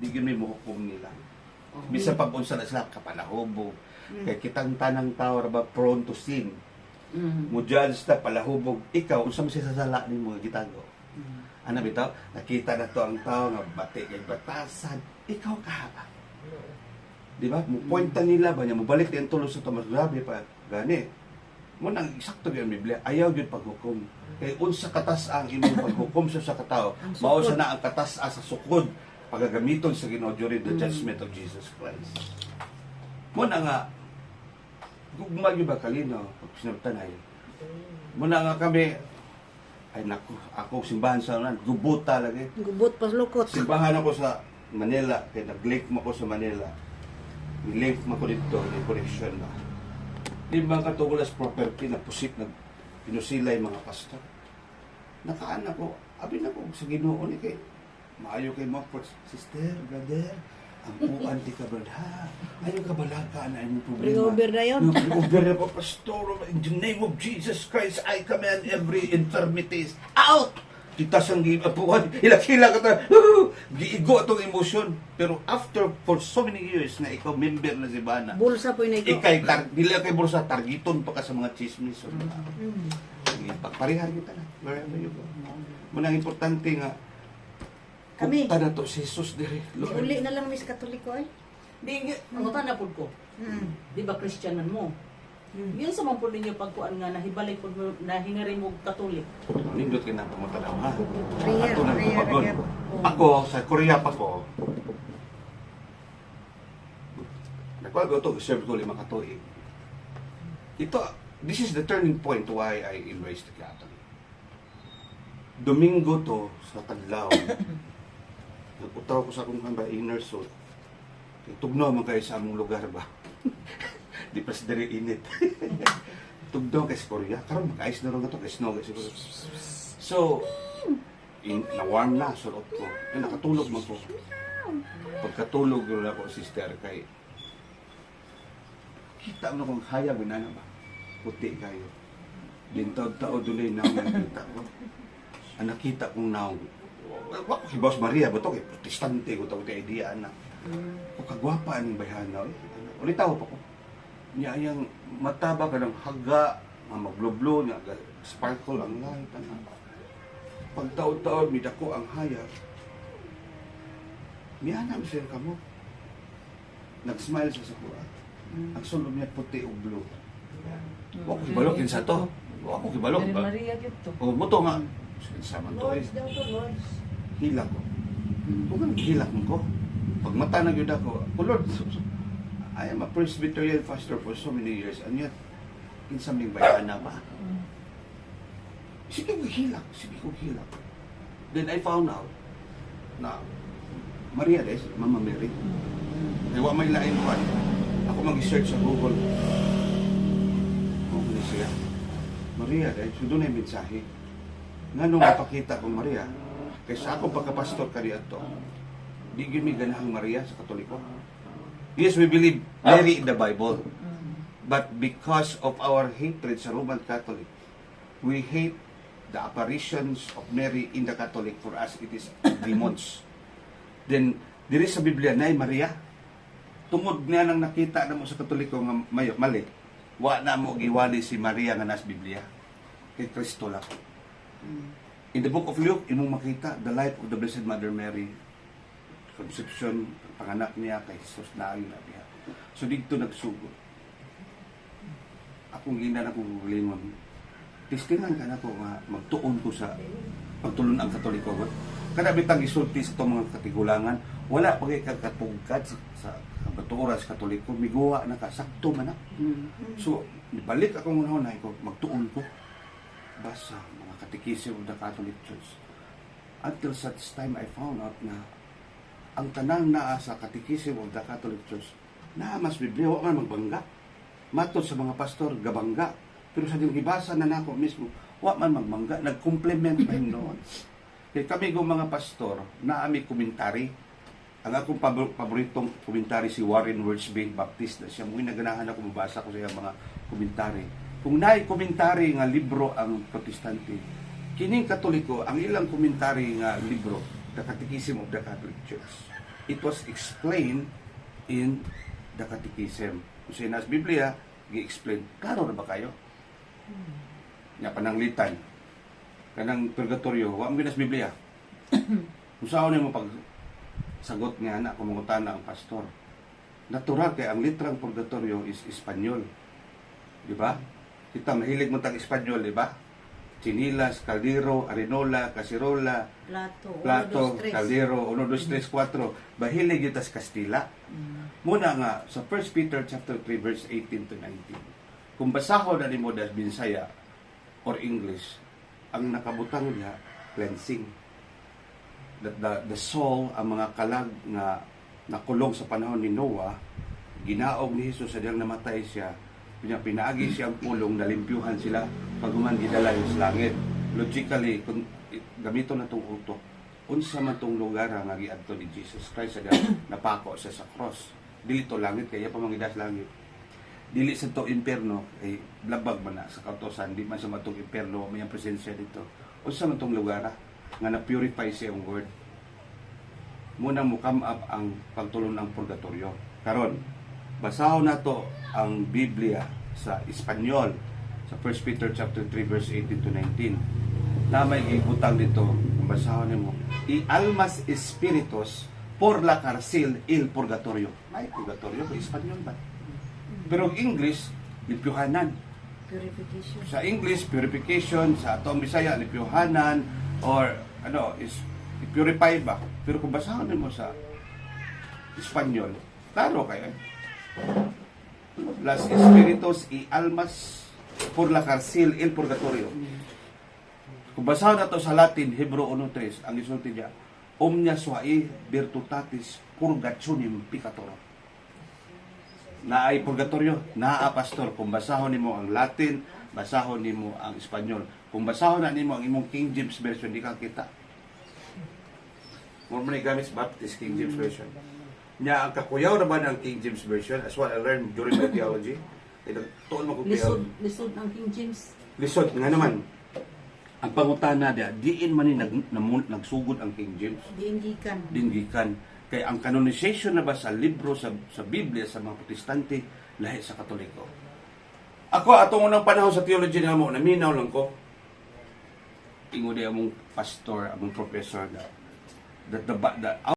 di gyud may muhukom nila. Bisa pag unsa na sila kapalahubog. Kay kitang tanang tao ra ba prone to sin. Mo judge ta palahubog ikaw unsa man siya sa sala nimo gitago. Ano bitaw? Nakita na to ang tao nga bati kay batasan. Ikaw ka. Di ba? Mo pointa nila ba niya mo balik din tulo sa Tomas grabe pa gani. Mo nang eksakto gyud Biblia ayaw gyud paghukom. Kay unsa katas ang imong paghukom sa katao, mao sa na ang katas sa sukod pagagamiton sa Ginoo during the judgment of Jesus Christ. Mo na nga gugma gyud ba kalino pag sinabtanay. Mo na nga kami ay naku, ako simbahan sa unan, gubuta lagi. Gubot pas lukot. Simbahan ako sa Manila, kaya nag-link mo ko sa Manila. Ni-link mo ko dito, ni connection ba. Limang katugulas property na pusik na pinusilay mga pastor. Nakaan ako, abi na ko sa Ginoo ni kay maayo kay mo sister, brother. Ang puan di ka brother. Ayaw ka balaka na imong problema. Pre-over na yun. Pre-over na po, pastor. In the name of Jesus Christ, I command every infirmities out! Kita sang giapuan, hilak-hila ka ta. Giigo atong emosyon. Pero after, for so many years na ikaw member na si Bana, Bulsa po yung ikay, dili kay bulsa, targiton pa ka sa mga chismis. Pagparihar kita na. Wherever you go. Munang importante nga, Kami. punta na to si Jesus diri. Uli na lang mis Katoliko ay. Di, ang na po ko. Di ba Christian man mo? Yun sa mga po ninyo pagkuan nga nahibalik po nahingarin mo Katolik. Nindot ka na pumunta daw ha. Prayer, Ato nang prayer, pagod. prayer. Ako, sa Korea pa ko, nagpago ito, serve ko 5 katuig. Ito, this is the turning point why I embraced the Catholic. Domingo to, sa Tadlaw, nagputaw ko sa akong hamba, inner suit. Tugnaw mo kayo sa among lugar ba? Di pa sa diri init. Tugnaw kayo sa Korea. Karoon, mag-ice na rin ito, kay snow kayo siguro. So, na-warm na, sulot ko. Nakatulog mo ko. Pagkatulog yun ako, sister, kay kita mo kung hayag, binana ba? Puti kayo. Dintaw-tao dunay na nakita ko. Ang nakita kong naong, wako si Boss Maria, ba ito kay protestante ko, ito idea na. Kung kagwapa aning bayhanaw, ulit tao pa ko. Niya yung mataba ka ng haga, maglublo, sparkle ang light. Pag taon-taon, midako ang hayag. Miyanam siya ka mo. Nag-smile siya sa kuha. Ang sulod niya puti o blue. Wako kibalok yun sa to. Wako kibalok. Maria gito. O, buto nga. Sama to eh. Daw to, Lords. Hilak ko. Kung anong hilak mo ko, pag mata na yun ako, oh Lord, I am a Presbyterian pastor for so many years, and yet, kinsaming bayan na ba? Sige ko hilak. Then I found out na Maria Des, Mama Mary, ay wa may lain ko. Ako mag-search sa Google. Ano siya? Maria Des, so doon ay mensahe. Nga nung mapakita kong Maria, kaysa akong pagkapastor kariya to, di yun may ganahang Maria sa Katoliko. Yes, we believe Mary in the Bible. But because of our hatred sa Roman Catholic, we hate the apparitions of Mary in the Catholic. For us, it is demons. Then, diri sa Biblia, na Maria, tungod niya nang nakita na mo sa Katoliko nga mali, wa na mo giwali si Maria nga nas Biblia. Kay Kristo lang. In the book of Luke, imong makita the life of the Blessed Mother Mary, conception, panganak niya kay Jesus na ayon na diha. So dito nagsugod. Akong gina na kong limon. Tistingan ka na ko nga magtuon ko sa pagtulon ang Katoliko. Kada bitang isulti sa itong mga katigulangan, wala pa kay kakatugkad sa batuoras Katoliko, miguwa na kasakto man na. So, balik akong unahunay ko, magtuon ko basa mga katekism of the Catholic Church. Until such time I found out na ang tanang naa sa katekism of the Catholic Church na mas Biblia, wa man magbangga. Matod sa mga pastor, gabangga. Pero sa ding ibasa na nako mismo, wa man magbangga, nag-complement pa noon. Kaya kami kong mga pastor, naami komentary. Ang akong paboritong komentary si Warren Wiersbe Baptist. Siya mo naganahan ako mabasa ko sa mga komentary. Kung naay komentary nga libro ang protestante, kining Katoliko, ang ilang komentary nga libro, The Catechism of the Catholic Church. it was explained in the Catechism. Kung sa nas Biblia, gi-explain. Klaro na ba kayo? Nga pananglitan. Kanang purgatorio, wa mo ginas Biblia. Kung saan mo pag sagot nga na, kumungutan na ang pastor. Natural kay ang litrang purgatorio is Espanyol. Di ba? Kita mahilig mo tag Espanyol, di ba? Chinilas, caldero, arenola, kasirola, plato, caldero, 1, 2, 3, 4. Mahilig yun tas Kastila. Muna nga, sa 1 Peter chapter 3, verse 18 to 19. Kung basahon na ni mo das Binsaya or English, ang nakabutang niya, cleansing. That the soul, ang mga kalag nga nakulong sa panahon ni Noah, ginaog ni Jesus sa diyang namatay siya, pinaagi siyang pulong, nalimpyuhan sila paghuman gidala sa langit. Logically, kung gamito na itong utok, unsa man itong lugar nga giadto ni Jesus Christ sa diyang napako siya sa cross. Dili to langit, kaya pa mangidas langit. Dili sa to imperno, ay labag man na sa kautosan, di man sa matong imperno, may ang presensya dito. Unsa man itong lugar nga na-purify siya ang word. Muna mo come up ang pagtulong ng purgatorio. Karon, basahon na to ang Biblia sa Espanyol sa 1 Peter chapter 3 verse 18 to 19. Na may gibutang dito, ang basahon nimo, "I almas espiritus por la cárcel el purgatorio." May purgatorio sa Espanyol ba? Pero ang English, limpyuhanan. Purification. Sa English, purification. Sa atong Bisaya, limpyuhanan. Or, is purify ba? Pero kung basahan mo sa Espanyol, klaro kayo. Las espíritus y almas por la cárcel el purgatorio. Kung basahan na to sa Latin, Hebrew 1.3, ang isulti niya, omnia suae virtutatis purgationem peccator. Naay purgatorio, naa pastor. Kung basahon nimo ang Latin, basahon nimo ang Espanyol. Kung basahon na nimo ang imong King James version, di ka kita. More man gamit sa Baptist King James version. Nya ang kakuyaw naman ang King James version, as what I learned during my theology. Tuon mo ko Lisod ang King James. Lisod nga naman. Ang pangutana dia, diin man ni nagsugod ang King James. Diindikan. Dinggikan. Kaya ang canonization na ba sa libro sa Biblia sa mga Protestante lahi sa Katoliko. Ako atong unang panahon sa theology na mo, naminaw lang ko. Ingo di among pastor, among professor that the